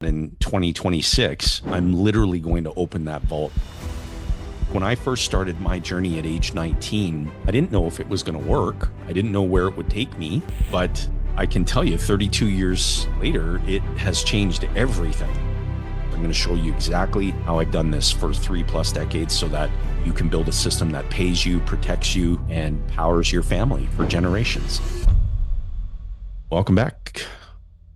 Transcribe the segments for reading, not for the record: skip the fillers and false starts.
In 2026, I'm literally going to open that vault. When I first started my journey at age 19, I didn't know if it was going to work. I didn't know where it would take me, but I can tell you 32 years later, it has changed everything. I'm going to show you exactly how I've done this for 3+ decades so that you can build a system that pays you, protects you, and powers your family for generations. Welcome back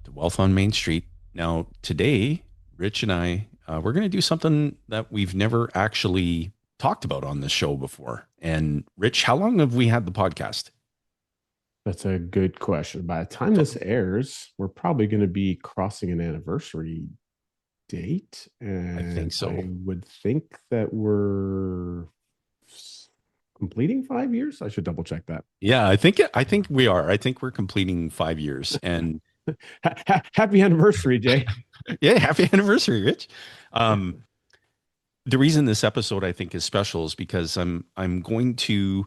to Wealth on Main Street. Now, today, Rich and I, we're going to do something that we've never actually talked about on this show before. And Rich, how long have we had the podcast? That's a good question. By the time this airs, we're probably going to be crossing an anniversary date. I think And so. I would think that we're completing 5 years. I should double check that. Yeah, I think we are. I think we're completing 5 years. And Happy anniversary, Jay. yeah, happy anniversary, Rich. Um, the reason this episode I think is special is because I'm going to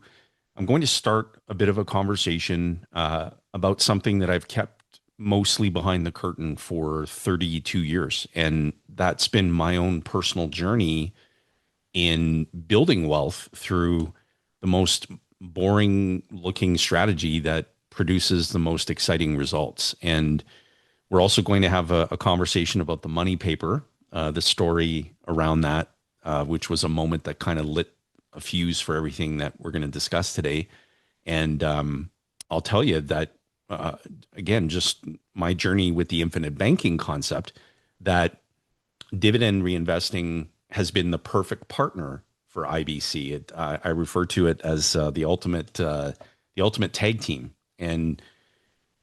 start a bit of a conversation about something that I've kept mostly behind the curtain for 32 years, and that's been my own personal journey in building wealth through the most boring looking strategy that produces the most exciting results. And we're also going to have a conversation about the money paper, the story around that, which was a moment that kind of lit a fuse for everything that we're going to discuss today. And I'll tell you that, uh, again, just my journey with the infinite banking concept, that dividend reinvesting has been the perfect partner for IBC. I refer to it as the ultimate tag team. And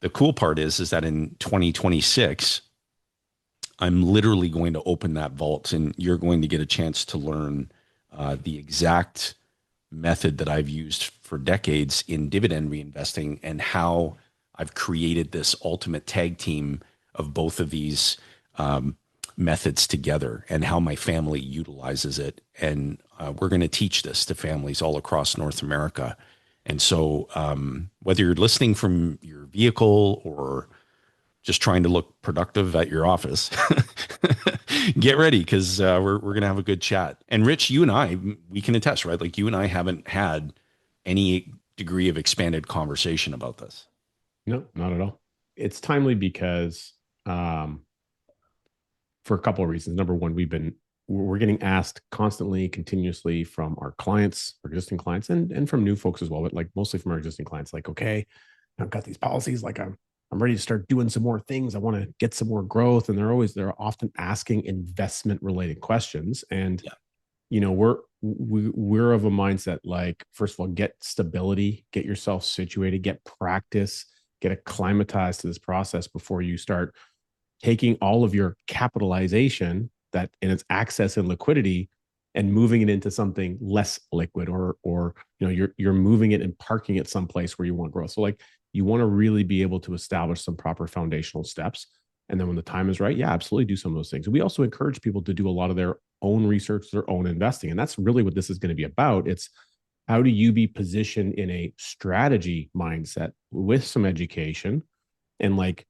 the cool part is that in 2026, I'm literally going to open that vault, and you're going to get a chance to learn the exact method that I've used for decades in dividend reinvesting and how I've created this ultimate tag team of both of these methods together and how my family utilizes it. And we're going to teach this to families all across North America. And so, whether you're listening from your vehicle or just trying to look productive at your office, get ready because we're going to have a good chat. And Rich, you and I, we can attest, right? Like you and I haven't had any degree of expanded conversation about this. No, not at all. It's timely because for a couple of reasons. Number one, we're getting asked constantly, continuously from our clients, our existing clients, and from new folks as well, but like mostly from our existing clients, like, okay, I've got these policies, like I'm ready to start doing some more things. I want to get some more growth. And they're often asking investment related questions. And Yeah. we're of a mindset, like, first of all, get stability, get yourself situated, get practice, get acclimatized to this process before you start taking all of your capitalization that in its access and liquidity and moving it into something less liquid, or you're moving it and parking it someplace where you want growth. So like, you want to really be able to establish some proper foundational steps, and then when the time is right, yeah, absolutely do some of those things. We also encourage people to do a lot of their own research, their own investing, and that's really what this is going to be about. It's how do you be positioned in a strategy mindset with some education, and like,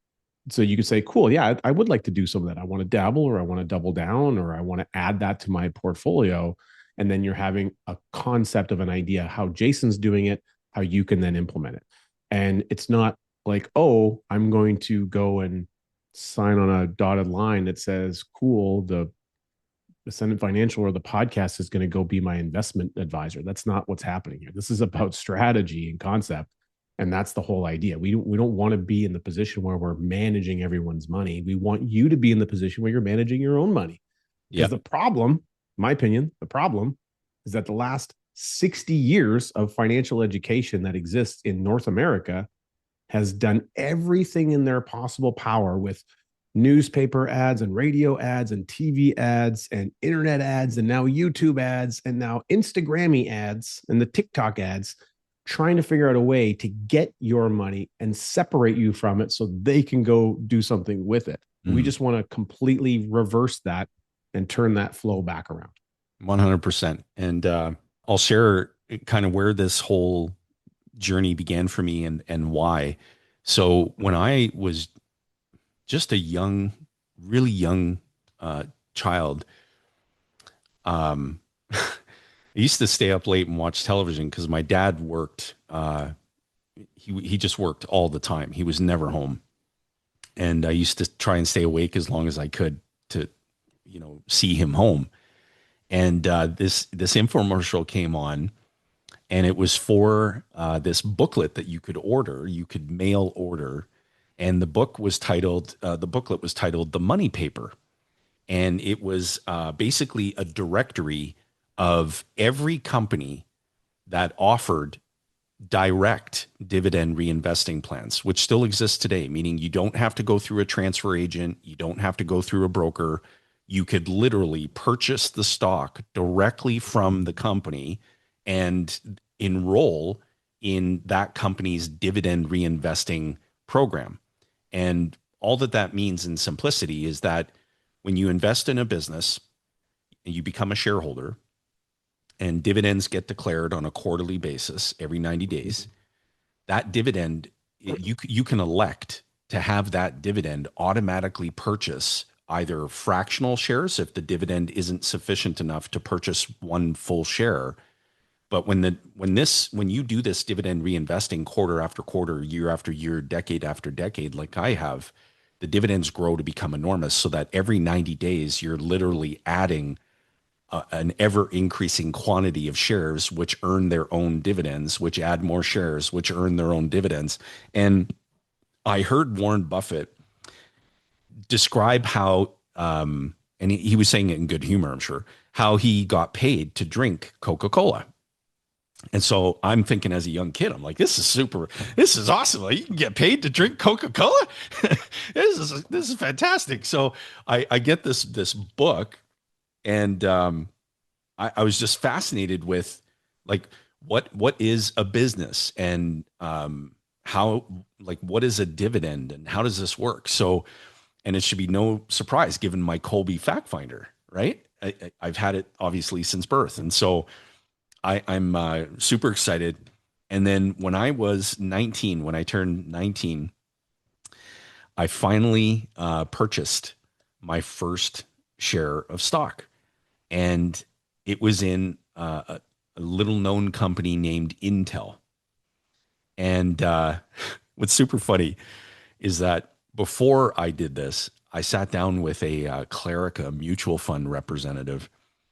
so you could say, cool, yeah, I would like to do some of that. I want to dabble, or I want to double down, or I want to add that to my portfolio. And then you're having a concept of an idea how Jason's doing it, how you can then implement it. And it's not like, oh, I'm going to go and sign on a dotted line that says, cool, the Ascendant Financial or the podcast is going to go be my investment advisor. That's not what's happening here. This is about strategy and concept. And that's the whole idea. We don't want to be in the position where we're managing everyone's money. We want you to be in the position where you're managing your own money. Because Yep. the problem, in my opinion, the problem is that the last 60 years of financial education that exists in North America has done everything in their possible power with newspaper ads and radio ads and TV ads and internet ads and now YouTube ads and now Instagrammy ads and the TikTok ads, trying to figure out a way to get your money and separate you from it so they can go do something with it. We Mm, just want to completely reverse that and turn that flow back around. 100%. And I'll share kind of where this whole journey began for me and why. So when I was just a young really young child, um, I used to stay up late and watch television because my dad worked. He just worked all the time. He was never home, and I used to try and stay awake as long as I could to, see him home. And this infomercial came on, and it was for this booklet that you could order. You could mail order, and the booklet was titled "The Money Paper," and it was basically a directory of every company that offered direct dividend reinvesting plans, which still exists today, meaning you don't have to go through a transfer agent, you don't have to go through a broker. You could literally purchase the stock directly from the company and enroll in that company's dividend reinvesting program. And all that that means in simplicity is that when you invest in a business and you become a shareholder, and dividends get declared on a quarterly basis every 90 days, that dividend, you can elect to have that dividend automatically purchase either fractional shares if the dividend isn't sufficient enough to purchase one full share. But when you do this dividend reinvesting quarter after quarter, year after year, decade after decade, like I have, the dividends grow to become enormous, so that every 90 days you're literally adding an ever increasing quantity of shares, which earn their own dividends, which add more shares, which earn their own dividends. And I heard Warren Buffett describe how, and he was saying it in good humor, I'm sure, how he got paid to drink Coca-Cola. And so I'm thinking as a young kid, I'm like, this is awesome. Like, you can get paid to drink Coca-Cola. This is fantastic. So I get this book, and I was just fascinated with, like, what is a business, and how, like, what is a dividend and how does this work? So, and it should be no surprise given my Colby fact finder, right? I've had it obviously since birth. And so I'm super excited. And then when I was 19, when I turned 19, I finally purchased my first share of stock. And it was in a little known company named Intel. And what's super funny is that before I did this, I sat down with a Clerica mutual fund representative,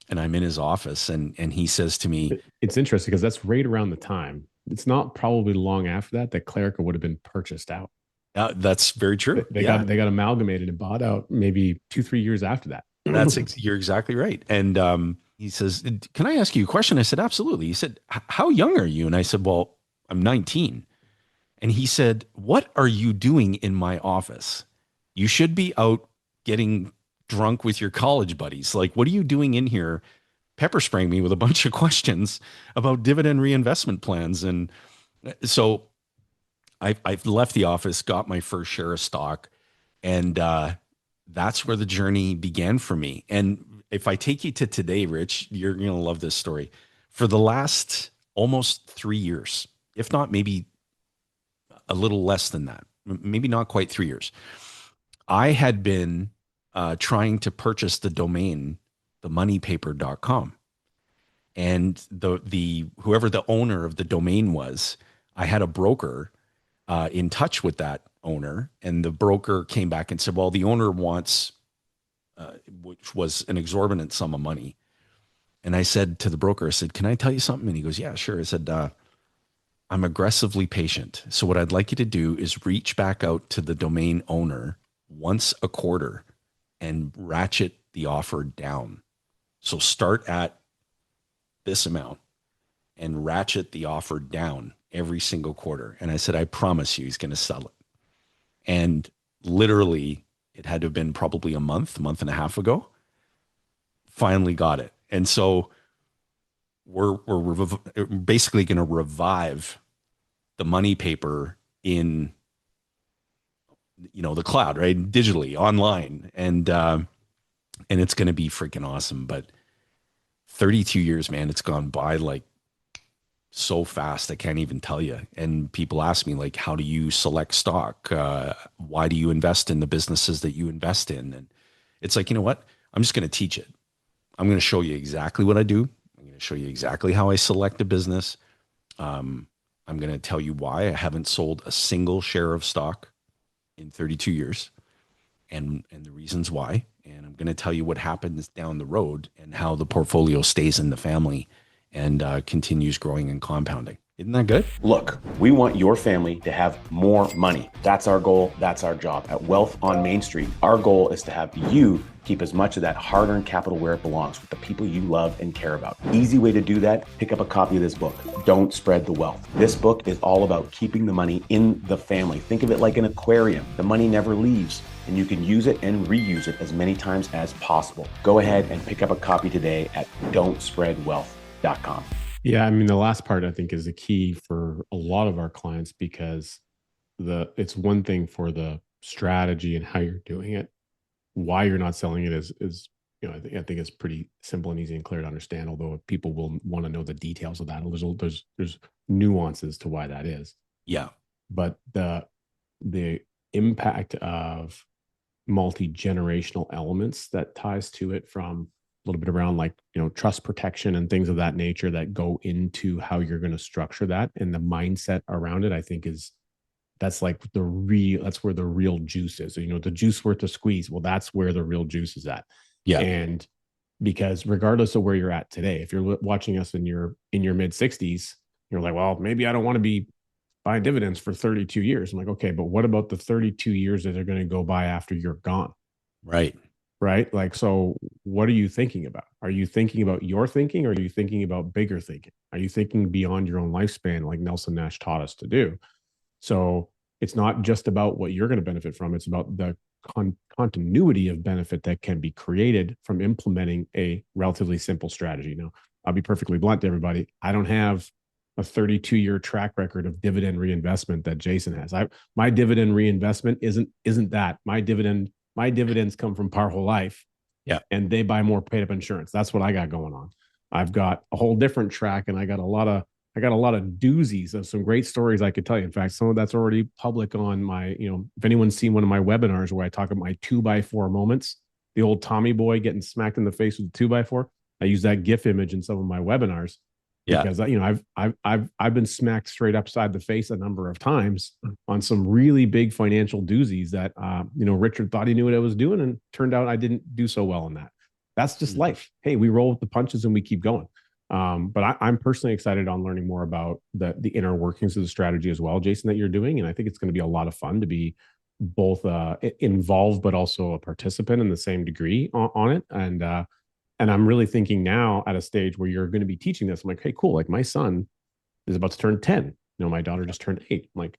and I'm in his office, and he says to me, It's interesting because that's right around the time. It's not probably long after that Clerica would have been purchased out. "That's very true. They Yeah, got amalgamated and bought out maybe 2-3 years after that. you're exactly right." And he says, "Can I ask you a question?" I said, "Absolutely." He said, "How young are you?" And I said, "Well, I'm 19." And he said, "What are you doing in my office? You should be out getting drunk with your college buddies. Like, what are you doing in here pepper spraying me with a bunch of questions about dividend reinvestment plans?" And so I've left the office, got my first share of stock, and that's where the journey began for me. And if I take you to today, Rich, you're going to love this story. For the last almost 3 years, if not maybe a little less than that, maybe not quite 3 years, I had been trying to purchase the domain, themoneypaper.com. And the whoever the owner of the domain was, I had a broker in touch with that owner, and the broker came back and said, "Well, the owner wants," which was an exorbitant sum of money. And I said to the broker, I said, "Can I tell you something?" And he goes, "Yeah, sure." I said, "I'm aggressively patient. So what I'd like you to do is reach back out to the domain owner once a quarter and ratchet the offer down. So start at this amount and ratchet the offer down every single quarter." And I said, "I promise you he's going to sell it." And literally, it had to have been probably a month and a half ago, finally got it. And so we're basically going to revive the money paper in, the cloud, right? Digitally, online. And it's going to be freaking awesome. But 32 years, man, it's gone by like so fast. I can't even tell you. And people ask me, like, how do you select stock? Why do you invest in the businesses that you invest in? And It's like, you know what? I'm just going to teach it. I'm going to show you exactly what I do. I'm going to show you exactly how I select a business. Um, I'm going to tell you why I haven't sold a single share of stock in 32 years and the reasons why. And I'm going to tell you what happens down the road and how the portfolio stays in the family and continues growing and compounding. Isn't that good? Look, we want your family to have more money. That's our goal. That's our job. At Wealth on Main Street, our goal is to have you keep as much of that hard-earned capital where it belongs, with the people you love and care about. Easy way to do that, pick up a copy of this book, Don't Spread the Wealth. This book is all about keeping the money in the family. Think of it like an aquarium. The money never leaves, and you can use it and reuse it as many times as possible. Go ahead and pick up a copy today at don'tspreadwealth.com. Yeah, I mean, the last part I think is the key for a lot of our clients, because it's one thing for the strategy and how you're doing it. Why you're not selling it is I think it's pretty simple and easy and clear to understand. Although people will want to know the details of that, there's nuances to why that is. Yeah, but the impact of multi-generational elements that ties to it, from a little bit around like, trust protection and things of that nature that go into how you're going to structure that, and the mindset around it, I think that's where the real juice is. The juice worth the squeeze. Well, that's where the real juice is at. yeah. And because regardless of where you're at today, if you're watching us in your mid 60s, you're like, well, maybe I don't want to be buying dividends for 32 years. I'm like, okay, but what about the 32 years that are going to go by after you're gone? Right. Right. Like, so what are you thinking about? Are you thinking about your thinking, or are you thinking about bigger thinking? Are you thinking beyond your own lifespan, like Nelson Nash taught us to do? So it's not just about what you're going to benefit from. It's about the continuity of benefit that can be created from implementing a relatively simple strategy. Now, I'll be perfectly blunt to everybody. I don't have a 32-year track record of dividend reinvestment that Jason has. My dividend reinvestment isn't that. My dividends come from Par Whole Life. Yeah. And they buy more paid up insurance. That's what I got going on. I've got a whole different track, and I got a lot of doozies of some great stories I could tell you. In fact, some of that's already public on my, if anyone's seen one of my webinars where I talk about my 2x4 moments, the old Tommy boy getting smacked in the face with a 2x4. I use that GIF image in some of my webinars. Yeah. Because I've been smacked straight upside the face a number of times on some really big financial doozies that Richard thought he knew what I was doing, and turned out I didn't do so well in that. That's just life. Hey, we roll with the punches and we keep going. But I'm personally excited on learning more about the inner workings of the strategy as well, Jason, that you're doing, and I think it's going to be a lot of fun to be both involved but also a participant in the same degree on it. And I'm really thinking now at a stage where you're going to be teaching this. I'm like, hey, cool. Like, my son is about to turn 10. My daughter just turned 8. I'm like,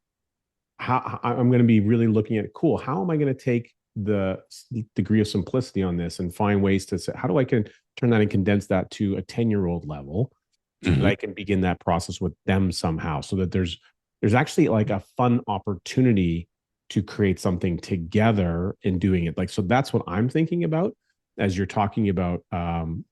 how I'm going to be really looking at, cool, how am I going to take the degree of simplicity on this and find ways to say, how do I can turn that and condense that to a 10-year-old level, so that I can begin that process with them somehow, so that there's actually like a fun opportunity to create something together in doing it. Like, so that's what I'm thinking about as you're talking about,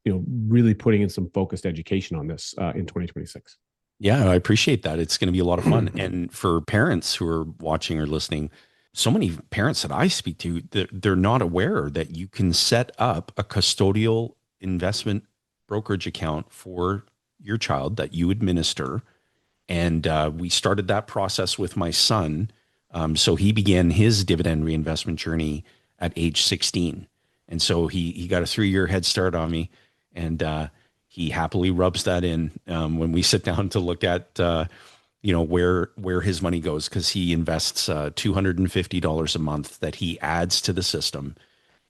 really putting in some focused education on this in 2026. Yeah, I appreciate that. It's going to be a lot of fun. And for parents who are watching or listening, so many parents that I speak to, they're not aware that you can set up a custodial investment brokerage account for your child that you administer. And we started that process with my son. So he began his dividend reinvestment journey at age 16. And so he got a 3-year head start on me, and he happily rubs that in when we sit down to look at where his money goes, because he invests $250 a month that he adds to the system,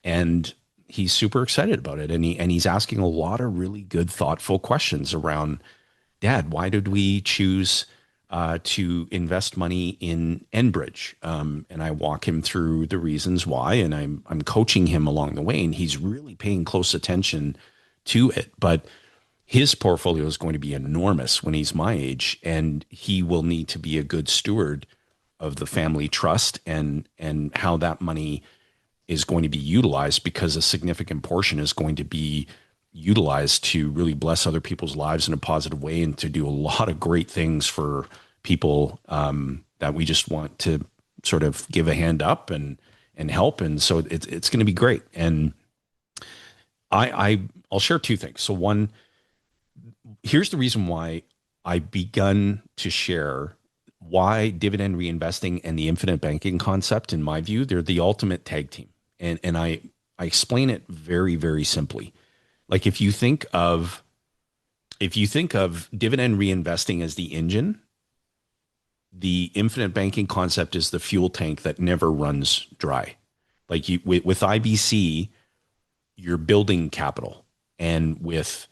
and he's super excited about it. And he's asking a lot of really good, thoughtful questions around, Dad, why did we choose to invest money in Enbridge? And I walk him through the reasons why, and I'm coaching him along the way, and he's really paying close attention to it. But his portfolio is going to be enormous when he's my age, and he will need to be a good steward of the family trust and how that money is going to be utilized, because a significant portion is going to be utilized to really bless other people's lives in a positive way, and to do a lot of great things for people that we just want to sort of give a hand up and help. And so it's going to be great. And I'll share two things. So one, here's the reason why I begun to share why dividend reinvesting and the infinite banking concept, in my view, they're the ultimate tag team. And I explain it very, very simply. Like if you think of dividend reinvesting as the engine, the infinite banking concept is the fuel tank that never runs dry. Like with IBC, you're building capital, and with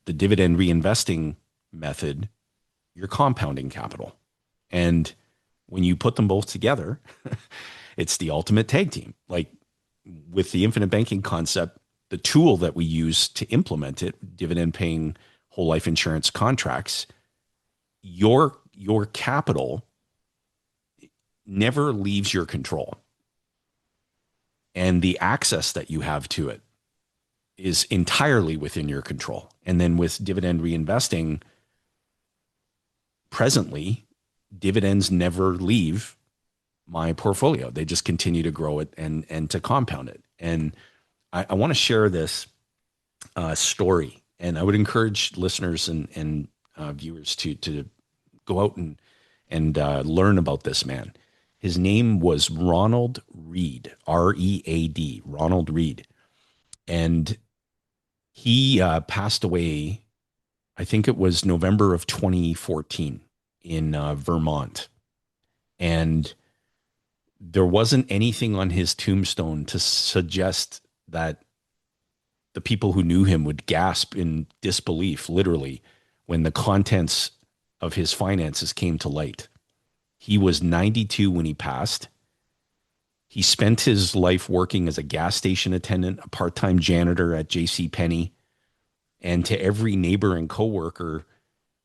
the dividend reinvesting method, you're compounding capital. And when you put them both together, it's the ultimate tag team. Like with the infinite banking concept, the tool that we use to implement it, dividend paying whole life insurance contracts, your capital never leaves your control. And the access that you have to it is entirely within your control. And then with dividend reinvesting, presently, dividends never leave my portfolio. They just continue to grow it and to compound it. And I want to share this story, and I would encourage listeners and viewers to go out and learn about this man. His name was Ronald Read, R-E-A-D, Ronald Read. And he passed away, I think it was November of 2014 in Vermont. And there wasn't anything on his tombstone to suggest that the people who knew him would gasp in disbelief, literally, when the contents of his finances came to light. He was 92 when he passed. He spent his life working as a gas station attendant, a part-time janitor at J.C. Penney, and to every neighbor and coworker,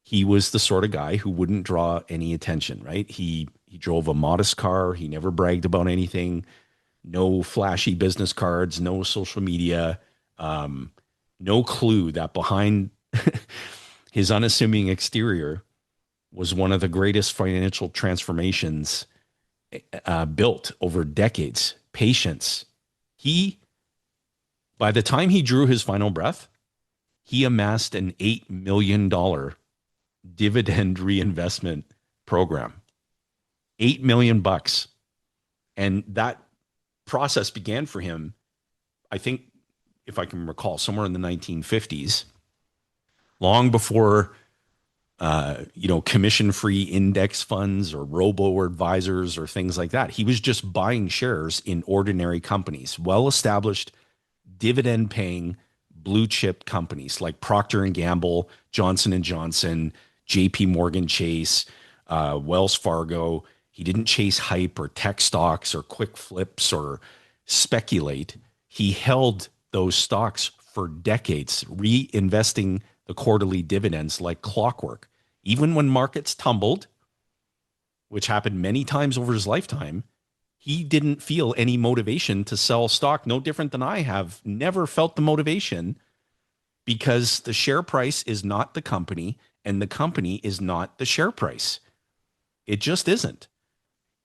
he was the sort of guy who wouldn't draw any attention, right? He drove a modest car. He never bragged about anything. No flashy business cards, no social media, no clue that behind his unassuming exterior was one of the greatest financial transformations built over decades. Patience. By the time he drew his final breath, he amassed an $8 million dividend reinvestment program. $8 million. And that process began for him, I think, if I can recall, somewhere in the 1950s, long before commission-free index funds or robo-advisors or things like that. He was just buying shares in ordinary companies, well-established, dividend-paying blue-chip companies like Procter & Gamble, Johnson & Johnson, JP Morgan Chase, Wells Fargo. He didn't chase hype or tech stocks or quick flips or speculate. He held those stocks for decades, reinvesting the quarterly dividends like clockwork. Even when markets tumbled, which happened many times over his lifetime, he didn't feel any motivation to sell stock, no different than I have. Never felt the motivation, because the share price is not the company and the company is not the share price. It just isn't.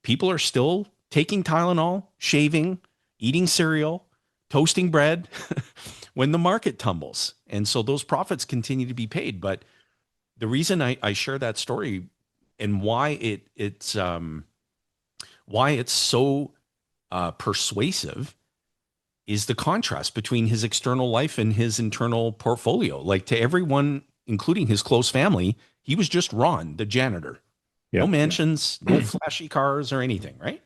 People are still taking Tylenol, shaving, eating cereal, toasting bread when the market tumbles. And so those profits continue to be paid. But the reason I share that story and why it's so persuasive is the contrast between his external life and his internal portfolio. Like, to everyone, including his close family, he was just Ron, the janitor. Yep. No mansions, no flashy cars or anything, right?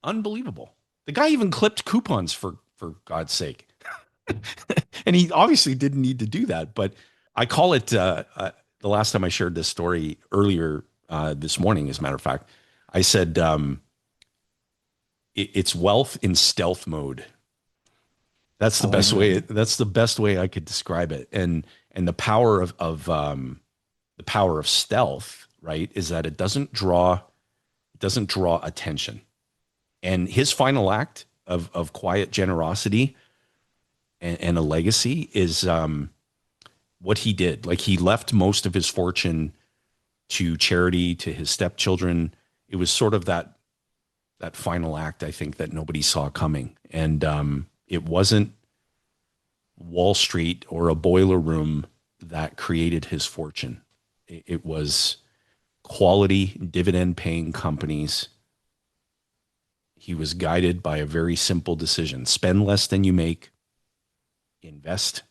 Unbelievable. The guy even clipped coupons for God's sake. And he obviously didn't need to do that. But I call it, the last time I shared this story earlier this morning, as a matter of fact, I said, it's wealth in stealth mode. That's the best way. That's the best way I could describe it. And the power of the power of stealth, right, is that it doesn't draw attention. And his final act of quiet generosity and a legacy is what he did. Like, he left most of his fortune to charity, to his stepchildren. It was sort of that final act, I think, that nobody saw coming. And it wasn't Wall Street or a boiler room that created his fortune. It was quality dividend paying companies. He was guided by a very simple decision: spend less than you make, invest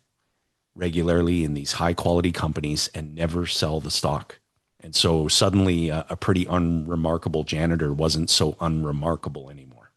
regularly in these high quality companies, and never sell the stock. And so suddenly a pretty unremarkable janitor wasn't so unremarkable anymore.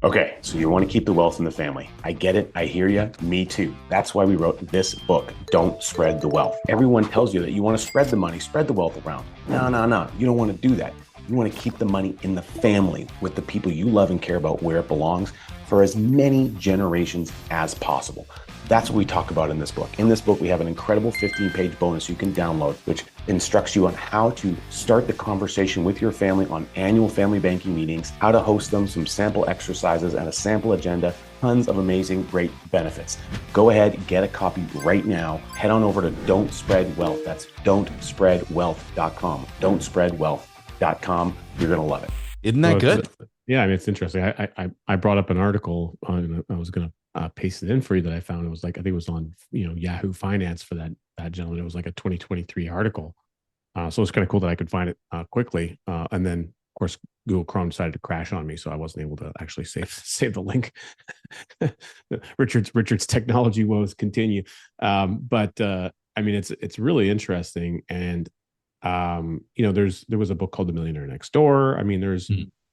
Okay, so you want to keep the wealth in the family. I get it. I hear you. Me too. That's why we wrote this book, Don't Spread the Wealth. Everyone tells you that you want to spread the money, spread the wealth around. No. You don't want to do that. You want to keep the money in the family with the people you love and care about where it belongs for as many generations as possible. That's what we talk about in this book. In this book, we have an incredible 15-page bonus you can download, which instructs you on how to start the conversation with your family on annual family banking meetings, how to host them, some sample exercises, and a sample agenda. Tons of amazing, great benefits. Go ahead, get a copy right now. Head on over to Don't Spread Wealth. That's don'tspreadwealth.com. Don'tspreadwealth.com. You're going to love it. Isn't that good? Yeah, I mean, it's interesting. I brought up an article on, I was going to paste it in for you that I found. It was like, I think it was on, Yahoo Finance for that gentleman. It was like a 2023 article. So it's kind of cool that I could find it quickly. And then of course, Google Chrome decided to crash on me. So I wasn't able to actually save the link. Richard's technology woes continue. But I mean, it's really interesting. And, there was a book called The Millionaire Next Door. I mean, there's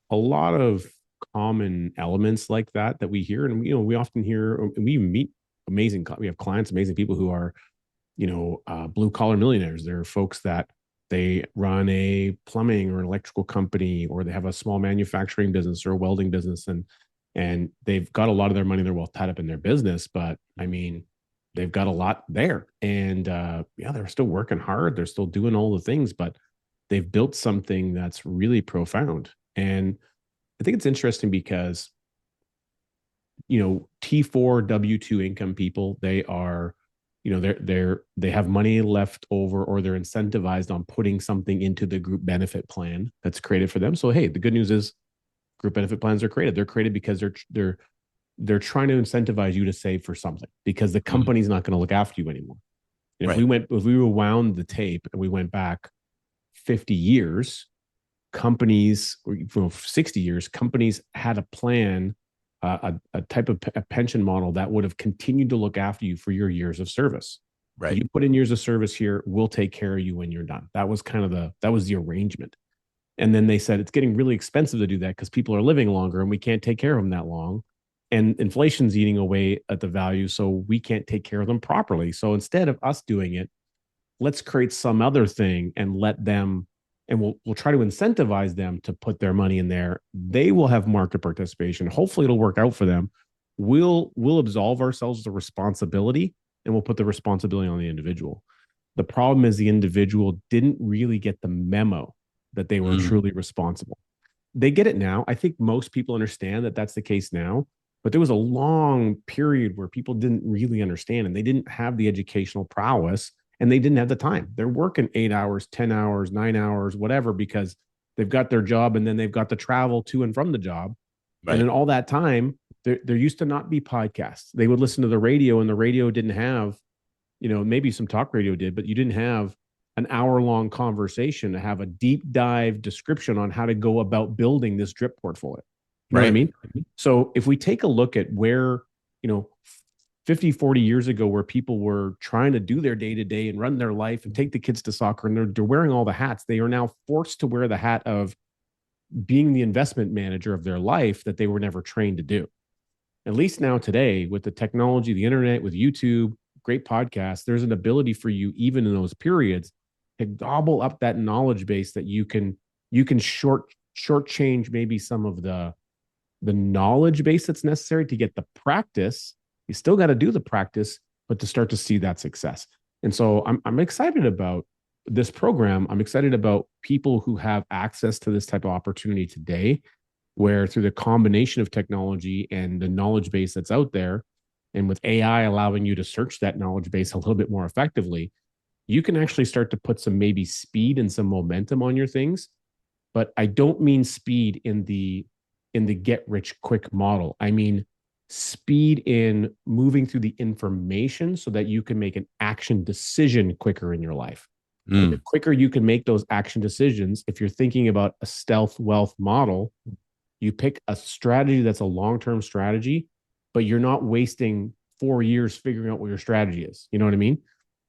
a lot of common elements like that we hear, and we often hear, and we meet we have clients, amazing people who are blue collar millionaires. There are folks that they run a plumbing or an electrical company, or they have a small manufacturing business or a welding business, and they've got a lot of their money, their wealth tied up in their business, but I mean, they've got a lot there, and they're still working hard, they're still doing all the things, but they've built something that's really profound. And I think it's interesting because, T4 W2 income people, they are, they have money left over, or they're incentivized on putting something into the group benefit plan that's created for them. So, hey, the good news is group benefit plans are created. They're created because they're trying to incentivize you to save for something, because the company's not going to look after you anymore. And Right. if we rewound the tape and we went back 50 years, companies, or 60 years, companies had a plan, a type of a pension model that would have continued to look after you for your years of service. Right. You put in years of service here, we'll take care of you when you're done. That was kind of the arrangement. And then they said it's getting really expensive to do that because people are living longer and we can't take care of them that long. And inflation's eating away at the value, so we can't take care of them properly. So instead of us doing it, let's create some other thing and let them, and we'll try to incentivize them to put their money in there. They will have market participation. Hopefully it'll work out for them. We'll absolve ourselves of the responsibility, and we'll put the responsibility on the individual. The problem is the individual didn't really get the memo that they were truly responsible. They get it now. I think most people understand that that's the case now, but there was a long period where people didn't really understand, and they didn't have the educational prowess, and they didn't have the time. They're working 8 hours, 10 hours, 9 hours, whatever, because they've got their job, and then they've got the travel to and from the job. Right. And in all that time, there used to not be podcasts. They would listen to the radio, and the radio didn't have, maybe some talk radio did, but you didn't have an hour-long conversation to have a deep dive description on how to go about building this drip portfolio. You know what I mean? So if we take a look at where, 50, 40 years ago, where people were trying to do their day-to-day and run their life and take the kids to soccer, and they're wearing all the hats, they are now forced to wear the hat of being the investment manager of their life that they were never trained to do. At least now today, with the technology, the internet, with YouTube, great podcasts, there's an ability for you, even in those periods, to gobble up that knowledge base that you can shortchange maybe some of the knowledge base that's necessary to get the practice. You still got to do the practice, but to start to see that success. And so I'm excited about this program. I'm excited about people who have access to this type of opportunity today, where through the combination of technology and the knowledge base that's out there, and with AI allowing you to search that knowledge base a little bit more effectively, you can actually start to put some maybe speed and some momentum on your things. But I don't mean speed in the get rich quick model. I mean speed in moving through the information so that you can make an action decision quicker in your life. And the quicker you can make those action decisions, if you're thinking about a stealth wealth model, you pick a strategy that's a long-term strategy, but you're not wasting 4 years figuring out what your strategy is. You know what I mean?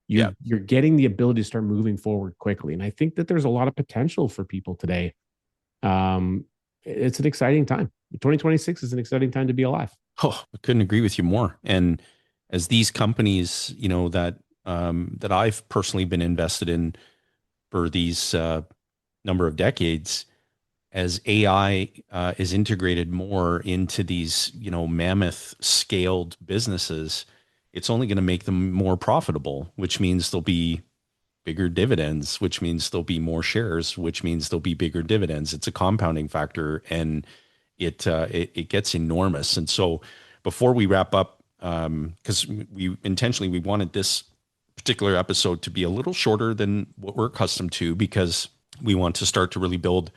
You're getting the ability to start moving forward quickly. And I think that there's a lot of potential for people today. It's an exciting time. 2026 is an exciting time to be alive. Oh, I couldn't agree with you more. And as these companies, that I've personally been invested in for these number of decades, as AI is integrated more into these, mammoth scaled businesses, it's only going to make them more profitable, which means there'll be bigger dividends, which means there'll be more shares, which means there'll be bigger dividends. It's a compounding factor, and it gets enormous. And so, before we wrap up, because we wanted this particular episode to be a little shorter than what we're accustomed to, because we want to start to really build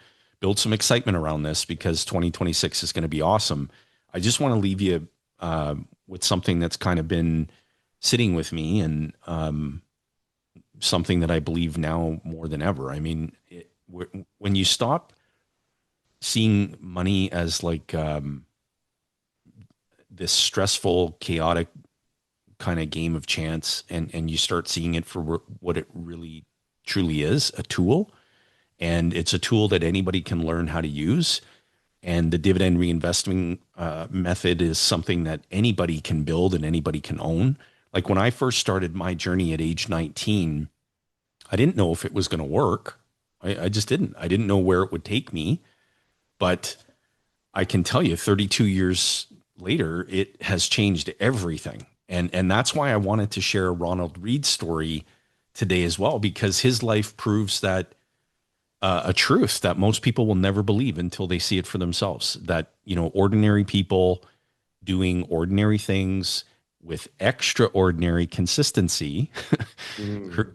some excitement around this, because 2026 is going to be awesome. I just want to leave you with something that's kind of been sitting with me, and something that I believe now more than ever. I mean, when you stop seeing money as like this stressful, chaotic kind of game of chance, and you start seeing it for what it really truly is, a tool. And it's a tool that anybody can learn how to use. And the dividend reinvesting method is something that anybody can build and anybody can own. Like when I first started my journey at age 19, I didn't know if it was going to work. I just didn't. I didn't know where it would take me. But I can tell you 32 years later, it has changed everything. And that's why I wanted to share Ronald Read's story today as well, because his life proves that a truth that most people will never believe until they see it for themselves, that, ordinary people doing ordinary things with extraordinary consistency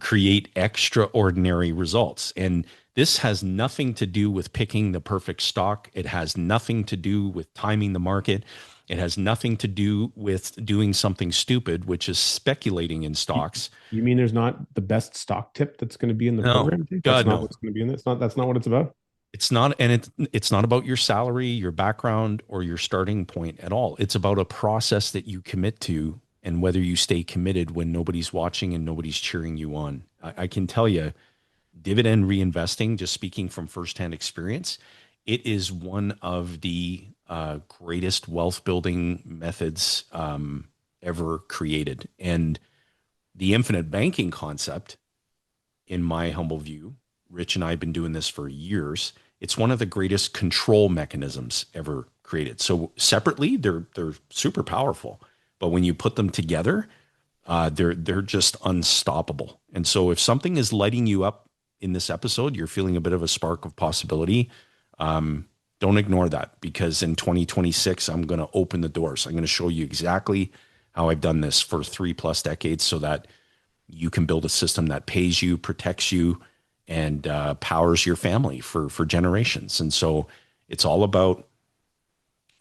create extraordinary results. And this has nothing to do with picking the perfect stock. It has nothing to do with timing the market. It has nothing to do with doing something stupid, which is speculating in stocks. You mean there's not the best stock tip that's going to be in the program? That's not what's going to be in it. That's not what it's about. It's not, and it's not about your salary, your background, or your starting point at all. It's about a process that you commit to, and whether you stay committed when nobody's watching and nobody's cheering you on. I can tell you, dividend reinvesting, just speaking from firsthand experience, it is one of the greatest wealth building methods ever created. And the infinite banking concept, in my humble view, Rich and I have been doing this for years. It's one of the greatest control mechanisms ever created. So separately, they're super powerful, but when you put them together, they're just unstoppable. And so, if something is lighting you up in this episode, you're feeling a bit of a spark of possibility, don't ignore that, because in 2026, I'm going to open the doors. I'm going to show you exactly how I've done this for 3+ decades, so that you can build a system that pays you, protects you, and powers your family for generations. And so it's all about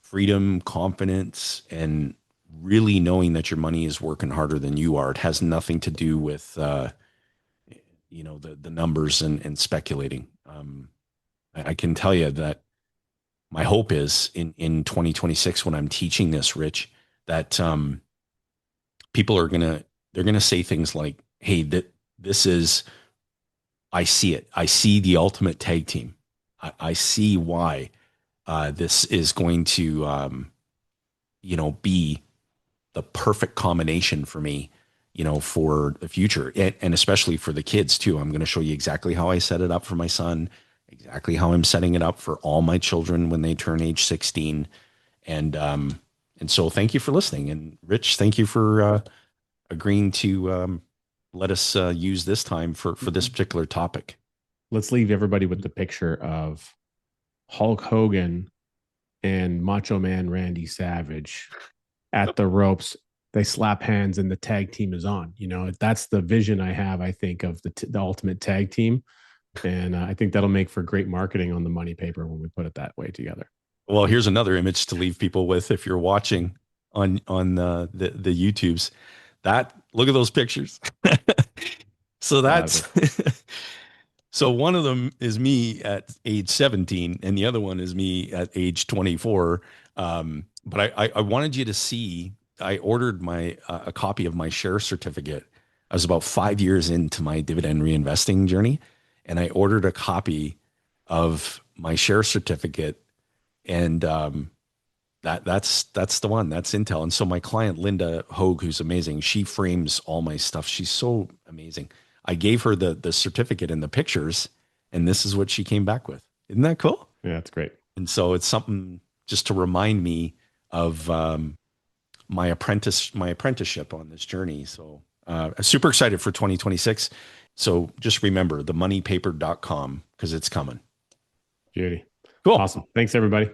freedom, confidence, and really knowing that your money is working harder than you are. It has nothing to do with the numbers and speculating. I can tell you that my hope is in 2026, when I'm teaching this, Rich, that people are they're gonna say things like, "Hey, this is." I see it. I see the ultimate tag team. I see why this is going to, be the perfect combination for me, for the future, and especially for the kids too. I'm going to show you exactly how I set it up for my son, exactly how I'm setting it up for all my children when they turn age 16. And so thank you for listening. And Rich, thank you for agreeing to let us use this time for this particular topic. Let's leave everybody with the picture of Hulk Hogan and Macho Man Randy Savage at the ropes. They slap hands and the tag team is on. That's the vision I have, I think, of the ultimate tag team. And I think that'll make for great marketing on the money paper when we put it that way together. Well, here's another image to leave people with. If you're watching on the YouTubes. Look at those pictures. So that's so one of them is me at age 17 and the other one is me at age 24. But I wanted you to see, I ordered a copy of my share certificate. I was about 5 years into my dividend reinvesting journey, and I ordered a copy of my share certificate, and that's the one. That's Intel. And so my client Linda Hogue, who's amazing, she frames all my stuff. She's so amazing. I gave her the certificate and the pictures, and this is what she came back with. Isn't that cool? Yeah, that's great. And so it's something just to remind me of my apprenticeship on this journey. So super excited for 2026. So just remember themoneypaper.com because it's coming. Judy. Cool. Awesome. Thanks, everybody.